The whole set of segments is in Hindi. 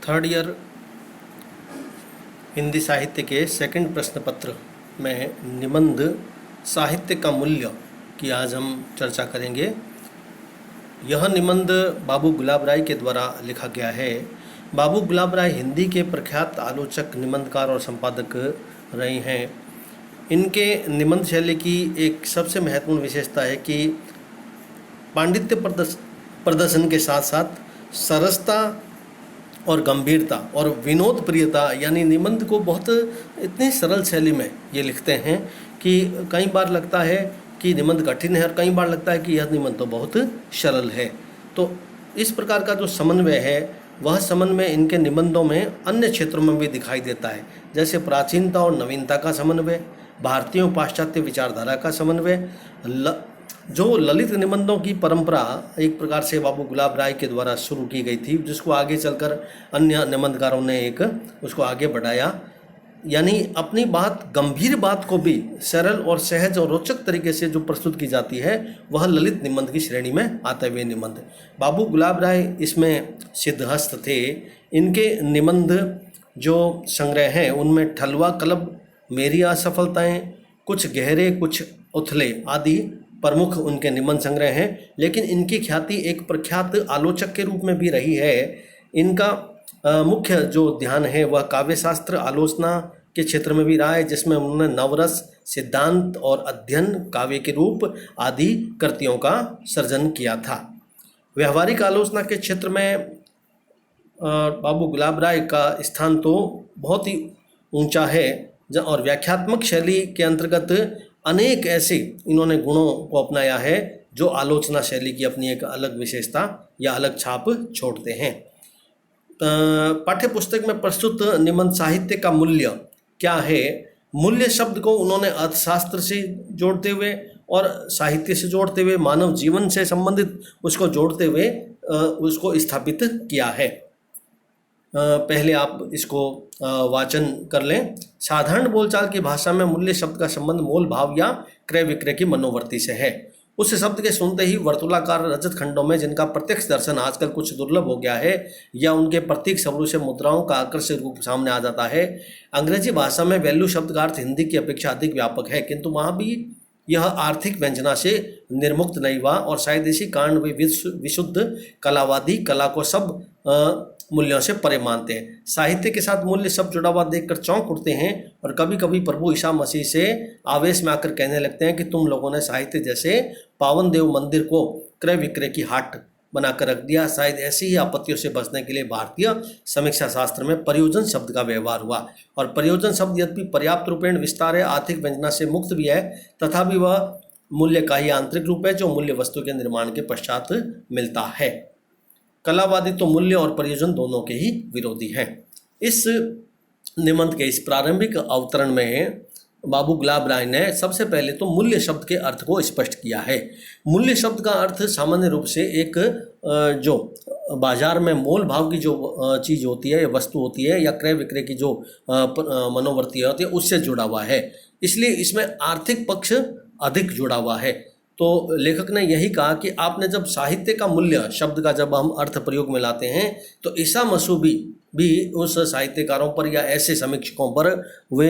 थर्ड ईयर हिंदी साहित्य के सेकंड प्रश्न पत्र में निबंध साहित्य का मूल्य की आज हम चर्चा करेंगे। यह निबंध बाबू गुलाब राय के द्वारा लिखा गया है। बाबू गुलाब राय हिंदी के प्रख्यात आलोचक, निबंधकार और संपादक रहे हैं। इनके निबंध शैली की एक सबसे महत्वपूर्ण विशेषता है कि पांडित्य प्रदर्शन के साथ साथ सरसता और गंभीरता और विनोद प्रियता, यानी निबंध को बहुत इतनी सरल शैली में ये लिखते हैं कि कई बार लगता है कि निबंध कठिन है और कई बार लगता है कि यह निबंध तो बहुत सरल है। तो इस प्रकार का जो समन्वय है वह समन्वय इनके निबंधों में अन्य क्षेत्रों में भी दिखाई देता है, जैसे प्राचीनता और नवीनता का समन्वय, भारतीय और पाश्चात्य विचारधारा का समन्वय। जो ललित निबंधों की परंपरा एक प्रकार से बाबू गुलाब राय के द्वारा शुरू की गई थी, जिसको आगे चलकर अन्य निबंधकारों ने उसको आगे बढ़ाया, यानी अपनी बात, गंभीर बात को भी सरल और सहज और रोचक तरीके से जो प्रस्तुत की जाती है वह ललित निबंध की श्रेणी में आते हुए निबंध। बाबू गुलाब राय इसमें सिद्धहस्त थे। इनके निबंध जो संग्रह हैं उनमें ठलुआ कलब, मेरी असफलताएं, कुछ गहरे कुछ उथले आदि प्रमुख उनके निबंध संग्रह हैं। लेकिन इनकी ख्याति एक प्रख्यात आलोचक के रूप में भी रही है। इनका मुख्य जो ध्यान है वह काव्य शास्त्र आलोचना के क्षेत्र में भी रहा है, जिसमें उन्होंने नवरस, सिद्धांत और अध्ययन, काव्य के रूप आदि कृतियों का सृजन किया था। व्यवहारिक आलोचना के क्षेत्र में बाबू गुलाब राय का स्थान तो बहुत ही ऊंचा है और व्याख्यात्मक शैली के अंतर्गत अनेक ऐसे इन्होंने गुणों को अपनाया है जो आलोचना शैली की अपनी एक अलग विशेषता या अलग छाप छोड़ते हैं। पाठ्य पुस्तक में प्रस्तुत निबंध साहित्य का मूल्य क्या है, मूल्य शब्द को उन्होंने अर्थशास्त्र से जोड़ते हुए और साहित्य से जोड़ते हुए, मानव जीवन से संबंधित उसको जोड़ते हुए उसको स्थापित किया है। पहले आप इसको वाचन कर लें। साधारण बोलचाल की भाषा में मूल्य शब्द का संबंध मोल भाव या क्रय विक्रय की मनोवृत्ति से है। उस शब्द के सुनते ही वर्तुलाकार रजत खंडों में, जिनका प्रत्यक्ष दर्शन आजकल कुछ दुर्लभ हो गया है, या उनके प्रतीक शब्दों से मुद्राओं का आकर्षक रूप सामने आ जाता है। अंग्रेजी भाषा में वैल्यू शब्द का अर्थ हिंदी की अपेक्षा अधिक व्यापक है, किंतु वहाँ भी यह आर्थिक व्यंजना से निर्मुक्त नहीं हुआ और शायद इसी कारण वे विशुद्ध कलावादी कला को सब मूल्यों से परे मानते हैं। साहित्य के साथ मूल्य शब्द जुड़ा हुआ देखकर चौंक उठते हैं और कभी कभी प्रभु ईसा मसीह से आवेश में आकर कहने लगते हैं कि तुम लोगों ने साहित्य जैसे पावन देव मंदिर को क्रय विक्रय की हाट बनाकर रख दिया। शायद ऐसी ही आपत्तियों से बचने के लिए भारतीय समीक्षा शास्त्र में प्रयोजन शब्द का व्यवहार हुआ, और प्रयोजन शब्द यद्यपि पर्याप्त रूपेण विस्तार है, आर्थिक व्यंजना से मुक्त भी है, तथापि वह मूल्य का ही आंतरिक रूप है जो मूल्य वस्तु के निर्माण के पश्चात मिलता है। कलावादी तो मूल्य और प्रयोजन दोनों के ही विरोधी हैं। इस निबंध के इस प्रारंभिक अवतरण में बाबू गुलाब राय ने सबसे पहले तो मूल्य शब्द के अर्थ को स्पष्ट किया है। मूल्य शब्द का अर्थ सामान्य रूप से एक जो बाजार में मोल भाव की जो चीज़ होती है या वस्तु होती है या क्रय विक्रय की जो मनोवृत्ति होती है उससे जुड़ा हुआ है, इसलिए इसमें आर्थिक पक्ष अधिक जुड़ा हुआ है। तो लेखक ने यही कहा कि आपने जब साहित्य का मूल्य शब्द का जब हम अर्थ प्रयोग में लाते हैं तो ईसा मसीह भी उस साहित्यकारों पर या ऐसे समीक्षकों पर वे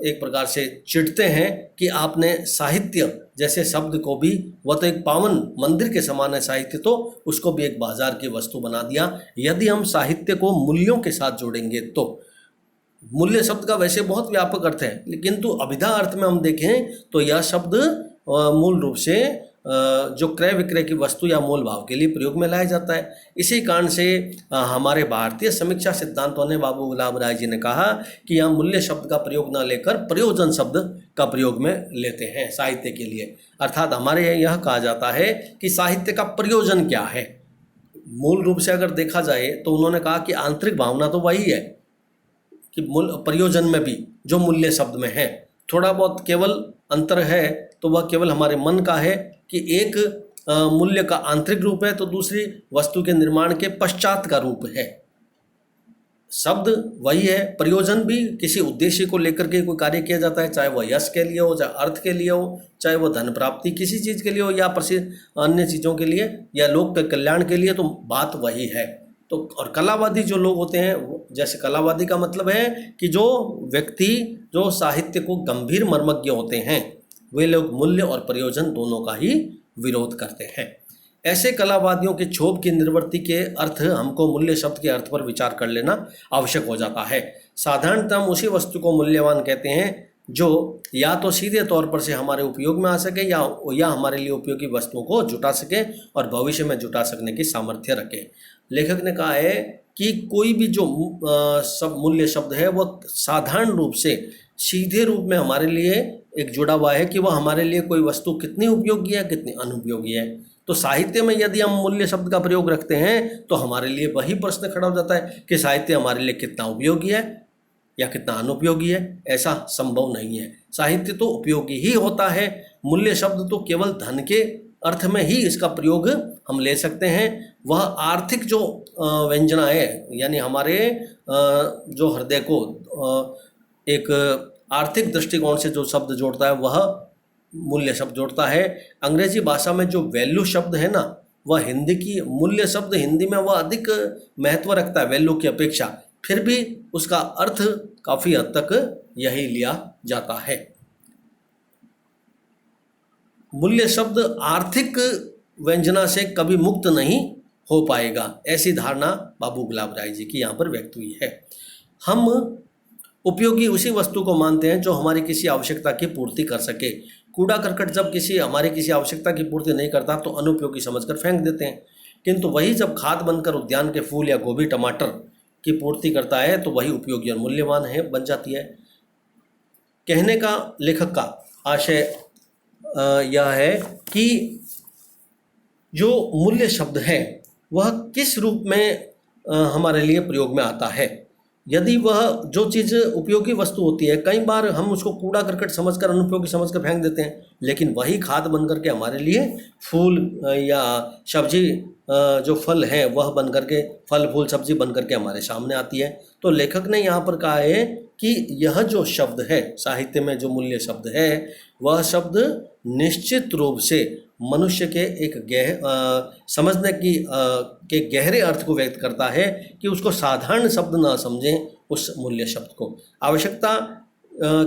एक प्रकार से चिढ़ते हैं कि आपने साहित्य जैसे शब्द को भी, वह तो एक पावन मंदिर के समान है साहित्य, तो उसको भी एक बाजार की वस्तु बना दिया। यदि हम साहित्य को मूल्यों के साथ जोड़ेंगे तो मूल्य शब्द का वैसे बहुत व्यापक अर्थ है, लेकिन तो अभिधा अर्थ में हम देखें तो यह शब्द मूल रूप से जो क्रय विक्रय की वस्तु या मोल भाव के लिए प्रयोग में लाया जाता है। इसी कारण से हमारे भारतीय समीक्षा सिद्धांतों ने, बाबू गुलाब राय जी ने कहा कि यह मूल्य शब्द का प्रयोग न लेकर प्रयोजन शब्द का प्रयोग में लेते हैं साहित्य के लिए। अर्थात हमारे यहाँ यह कहा जाता है कि साहित्य का प्रयोजन क्या है। मूल रूप से अगर देखा जाए तो उन्होंने कहा कि आंतरिक भावना तो वही है कि प्रयोजन में भी जो मूल्य शब्द में है थोड़ा बहुत केवल अंतर है, तो वह केवल हमारे मन का है कि एक मूल्य का आंतरिक रूप है तो दूसरी वस्तु के निर्माण के पश्चात का रूप है। शब्द वही है, प्रयोजन भी किसी उद्देश्य को लेकर के कोई कार्य किया जाता है, चाहे वह यश के लिए हो, चाहे अर्थ के लिए हो, चाहे वह धन प्राप्ति किसी चीज़ के लिए हो या प्रसिद्ध अन्य चीज़ों के लिए या लोक के कल्याण के लिए, तो बात वही है। तो और कलावादी जो लोग होते हैं जैसे कलावादी का मतलब है कि जो व्यक्ति जो साहित्य को गंभीर मर्मज्ञ होते हैं, वे लोग मूल्य और प्रयोजन दोनों का ही विरोध करते हैं। ऐसे कलावादियों के क्षोभ की निवृत्ति के अर्थ हमको मूल्य शब्द के अर्थ पर विचार कर लेना आवश्यक हो जाता है। साधारणतः हम उसी वस्तु को मूल्यवान कहते हैं जो या तो सीधे तौर पर से हमारे उपयोग में आ सके या हमारे लिए उपयोगी वस्तुओं को जुटा सके और भविष्य में जुटा सकने की सामर्थ्य रखे। लेखक ने कहा है कि कोई भी जो सब मूल्य शब्द है वह साधारण रूप से सीधे रूप में हमारे लिए एक जुड़ा हुआ है कि वह हमारे लिए कोई वस्तु कितनी उपयोगी है कितनी अनुपयोगी है। तो साहित्य में यदि हम मूल्य शब्द का प्रयोग रखते हैं तो हमारे लिए वही प्रश्न खड़ा हो जाता है कि साहित्य हमारे लिए कितना उपयोगी है या कितना अनुपयोगी है। ऐसा संभव नहीं है। साहित्य तो उपयोगी ही होता है। मूल्य शब्द तो केवल धन के अर्थ में ही इसका प्रयोग हम ले सकते हैं। वह आर्थिक जो व्यंजना है यानी हमारे जो हृदय को एक आर्थिक दृष्टिकोण से जो शब्द जोड़ता है वह मूल्य शब्द जोड़ता है। अंग्रेजी भाषा में जो वैल्यू शब्द है ना, वह हिंदी की मूल्य शब्द हिंदी में वह अधिक महत्व रखता है वैल्यू की अपेक्षा। फिर भी उसका अर्थ काफ़ी हद तक यही लिया जाता है। मूल्य शब्द आर्थिक व्यंजना से कभी मुक्त नहीं हो पाएगा, ऐसी धारणा बाबू गुलाब राय जी की यहाँ पर व्यक्त हुई है। हम उपयोगी उसी वस्तु को मानते हैं जो हमारी किसी आवश्यकता की पूर्ति कर सके। कूड़ा करकट जब हमारी किसी आवश्यकता की पूर्ति नहीं करता तो अनुपयोगी समझकर फेंक देते हैं, किंतु वही जब खाद बनकर उद्यान के फूल या गोभी टमाटर की पूर्ति करता है तो वही उपयोगी और मूल्यवान है बन जाती है। कहने का लेखक का आशय यह है कि जो मूल्य शब्द है वह किस रूप में हमारे लिए प्रयोग में आता है। यदि वह जो चीज़ उपयोगी वस्तु होती है, कई बार हम उसको कूड़ा करकट समझकर अनुपयोगी समझकर फेंक देते हैं, लेकिन वही खाद बन करके हमारे लिए फूल या सब्जी जो फल है वह बन करके फल फूल सब्जी बन करके हमारे सामने आती है। तो लेखक ने यहाँ पर कहा है कि यह जो शब्द है साहित्य में जो मूल्य शब्द है वह शब्द निश्चित रूप से मनुष्य के एक समझने की के गहरे अर्थ को व्यक्त करता है कि उसको साधारण शब्द ना समझें। उस मूल्य शब्द को आवश्यकता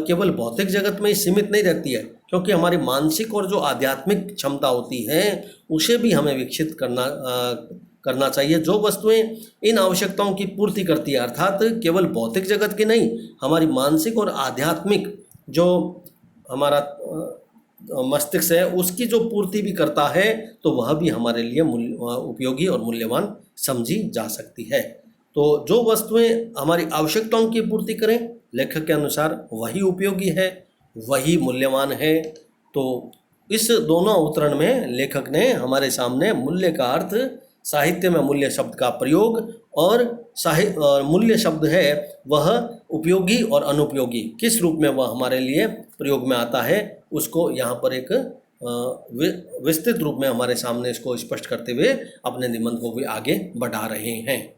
केवल भौतिक जगत में ही सीमित नहीं रहती है, क्योंकि हमारी मानसिक और जो आध्यात्मिक क्षमता होती है उसे भी हमें विकसित करना चाहिए। जो वस्तुएं इन आवश्यकताओं की पूर्ति करती है, अर्थात केवल भौतिक जगत की नहीं, हमारी मानसिक और आध्यात्मिक जो हमारा मस्तिष्क है उसकी जो पूर्ति भी करता है, तो वह भी हमारे लिए उपयोगी और मूल्यवान समझी जा सकती है। तो जो वस्तुएं हमारी आवश्यकताओं की पूर्ति करें, लेखक के अनुसार वही उपयोगी है, वही मूल्यवान है। तो इस दोनों अवतरण में लेखक ने हमारे सामने मूल्य का अर्थ, साहित्य में मूल्य शब्द का प्रयोग और मूल्य शब्द है वह उपयोगी और अनुपयोगी किस रूप में वह हमारे लिए प्रयोग में आता है, उसको यहाँ पर एक विस्तृत रूप में हमारे सामने इसको स्पष्ट करते हुए अपने निबंध को भी आगे बढ़ा रहे हैं।